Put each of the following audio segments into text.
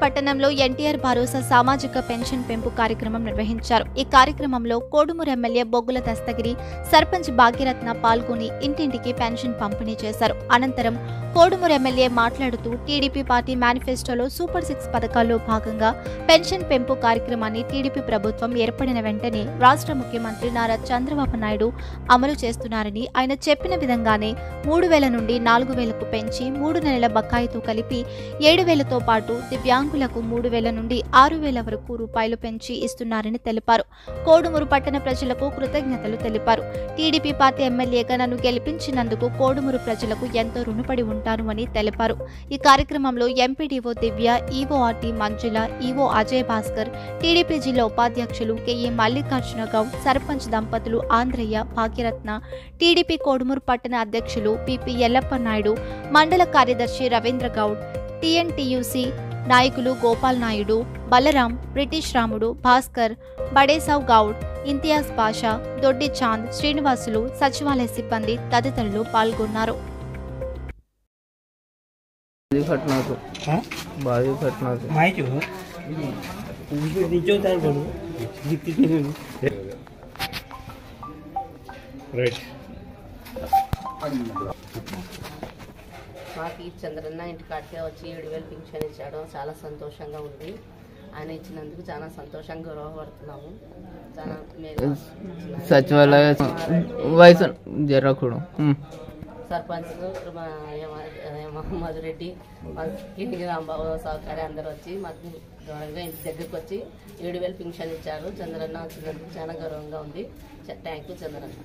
పట్టణంలో ఎన్టీఆర్ భరోసా సామాజిక పెన్షన్ పెంపు కార్యక్రమం నిర్వహించారు. ఈ కార్యక్రమంలో కోడుమూరు ఎమ్మెల్యే బొగ్గుల దస్తగిరి, సర్పంచ్ భాగ్యరత్న పాల్గొని ఇంటింటికి పెన్షన్ పంపిణీ చేశారు. అనంతరం కోడుమూరు ఎమ్మెల్యే మాట్లాడుతూ టీడీపీ పార్టీ మేనిఫెస్టోలో సూపర్ 6 పథకాల్లో భాగంగా పెన్షన్ పెంపు కార్యక్రమాన్ని టీడీపీ ప్రభుత్వం ఏర్పడిన వెంటనే రాష్ట్ర ముఖ్యమంత్రి నారా చంద్రబాబు నాయుడు అమలు చేస్తున్నారని, ఆయన చెప్పిన విధంగానే 3,000 నుండి 4,000కు పెంచి 3 నెలల బకాయితో కలిపి 7,000తో పాటు దివ్యాంగులకు 3,000 నుండి 6,000 వరకు రూపాయలు పెంచి ఇస్తున్నారని తెలిపారు. కోడుమూరు పట్టణ ప్రజలకు కృతజ్ఞతలు తెలిపారు. టీడీపీ పార్టీ ఎమ్మెల్యేగా నన్ను గెలిపించినందుకు కోడుమూరు ప్రజలకు ఎంతో రుణపడి ఉంటాను అని తెలిపారు. ఈ కార్యక్రమంలో ఎంపీడీఓ దివ్య, ఈవోఆర్టీ మంజుల, ఈవో అజయ్ భాస్కర్, టీడీపీ జిల్లా ఉపాధ్యక్షులు కెఏ మల్లికార్జున గౌడ్, సర్పంచ్ దంపతులు ఆంధ్రయ్య, భాగ్యరత్న, టీడీపీ కోడుమూరు పట్టణ అధ్యక్షులు పిపి ఎల్లప్ప నాయుడు, మండల కార్యదర్శి రవీంద్ర గౌడ్, టీఎన్టీయూసీ నాయకులు గోపాల్ నాయుడు, బలరాం, బ్రిటిష్ రాముడు, భాస్కర్, బడేసావ్ గౌడ్, ఇంతియాజ్ పాషా, దొడ్డి చాంద్, శ్రీనివాసులు, సచివాలయ సిబ్బంది తదితరులు పాల్గొన్నారు. మాకు ఈ చంద్రన్న ఇంటికాడికే వచ్చి 7,000 పింఛన్ ఇచ్చాడు. చాలా సంతోషంగా ఉంది. ఆయన ఇచ్చినందుకు చాలా సంతోషంగా గౌరవపడుతున్నాము. చాలా సచివాలయ వయసు జరగకూడదు. సర్పంచ్ మహమ్మద్ రెడ్డి, రాంబాబు సౌకర్యం అందరూ వచ్చి మాకు గౌరవంగా ఇంటి దగ్గరకు వచ్చి 7,000 పింఛన్ ఇచ్చారు. చంద్రన్న వచ్చినందుకు చాలా గౌరవంగా ఉంది. Thank you Chandranna.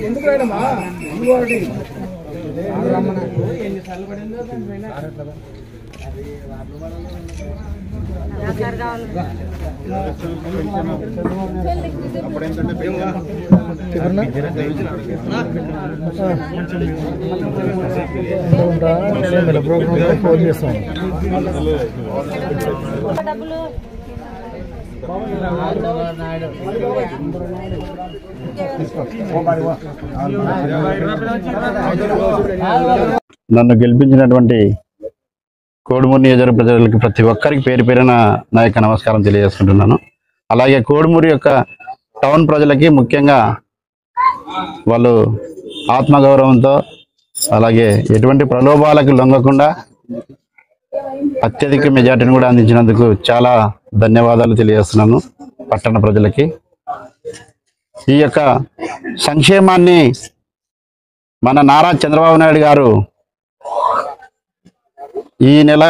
ఎందుకు రాయడమా ఫోన్ చేస్తాం. నన్ను గెలిపించినటువంటి కోడుమూరు నియోజకవర్గ ప్రజలకు ప్రతి ఒక్కరికి పేరు పేరున నా యొక్క నమస్కారం తెలియజేసుకుంటున్నాను. అలాగే కోడుమూరు యొక్క టౌన్ ప్రజలకి ముఖ్యంగా వాళ్ళు ఆత్మగౌరవంతో అలాగే ఎటువంటి ప్రలోభాలకు లొంగకుండా అత్యధిక మెజార్టీని కూడా అందించినందుకు చాలా ధన్యవాదాలు తెలియజేస్తున్నాను పట్టణ ప్రజలకి. ఈ యొక్క సంక్షేమాన్ని మన నారా చంద్రబాబు నాయుడు గారు ఈ నెల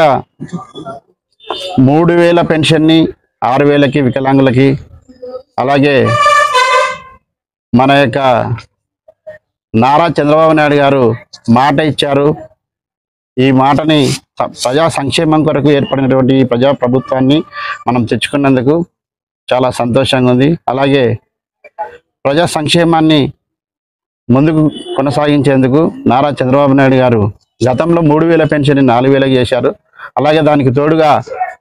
3,000 పెన్షన్ని 6,000కి వికలాంగులకి, అలాగే మన యొక్క నారా చంద్రబాబు నాయుడు గారు మాట ఇచ్చారు. ఈ మాటని ప్రజా సంక్షేమం కొరకు ఏర్పడినటువంటి ఈ ప్రజా ప్రభుత్వాన్ని మనం తెచ్చుకున్నందుకు చాలా సంతోషంగా ఉంది. అలాగే ప్రజా సంక్షేమాన్ని ముందుకు కొనసాగించేందుకు నారా చంద్రబాబు నాయుడు గారు గతంలో 3,000 పెన్షన్ 4,000 చేశారు. అలాగే దానికి తోడుగా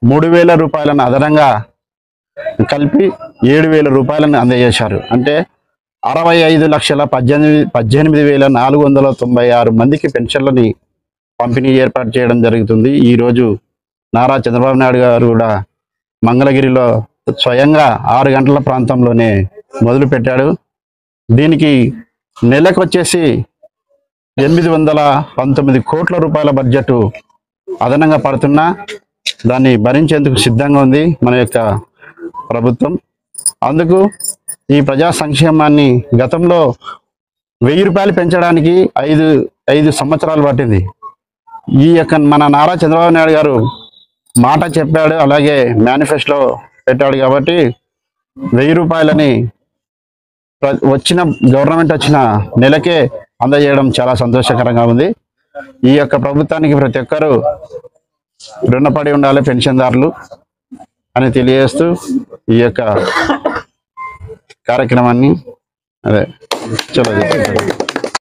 3,000 రూపాయలను అదనంగా కలిపి 7,000 రూపాయలను అందజేశారు. అంటే 65,18,496 మందికి పెన్షన్లని పంపిణీ ఏర్పాటు చేయడం జరుగుతుంది. ఈరోజు నారా చంద్రబాబు నాయుడు గారు కూడా మంగళగిరిలో స్వయంగా 6 గంటల ప్రాంతంలోనే మొదలుపెట్టాడు. దీనికి నెలకు వచ్చేసి 819 కోట్ల రూపాయల బడ్జెట్ అదనంగా పడుతున్నా దాన్ని భరించేందుకు సిద్ధంగా ఉంది మన యొక్క ప్రభుత్వం. అందుకు ఈ ప్రజా సంక్షేమాన్ని గతంలో 1000 రూపాయలు పెంచడానికి 5 సంవత్సరాలు పట్టింది. ఈ యొక్క మన నారా చంద్రబాబు నాయుడు గారు మాట చెప్పాడు, అలాగే మేనిఫెస్టోలో పెట్టాడు కాబట్టి 1000 రూపాయలని గవర్నమెంట్ వచ్చిన నెలకే అందజేయడం చాలా సంతోషకరంగా ఉంది. ఈ యొక్క ప్రభుత్వానికి ప్రతి ఒక్కరూ రుణపడి ఉండాలి పెన్షన్దారులు అని తెలియజేస్తూ ఈ యొక్క కార్యక్రమాన్ని చలో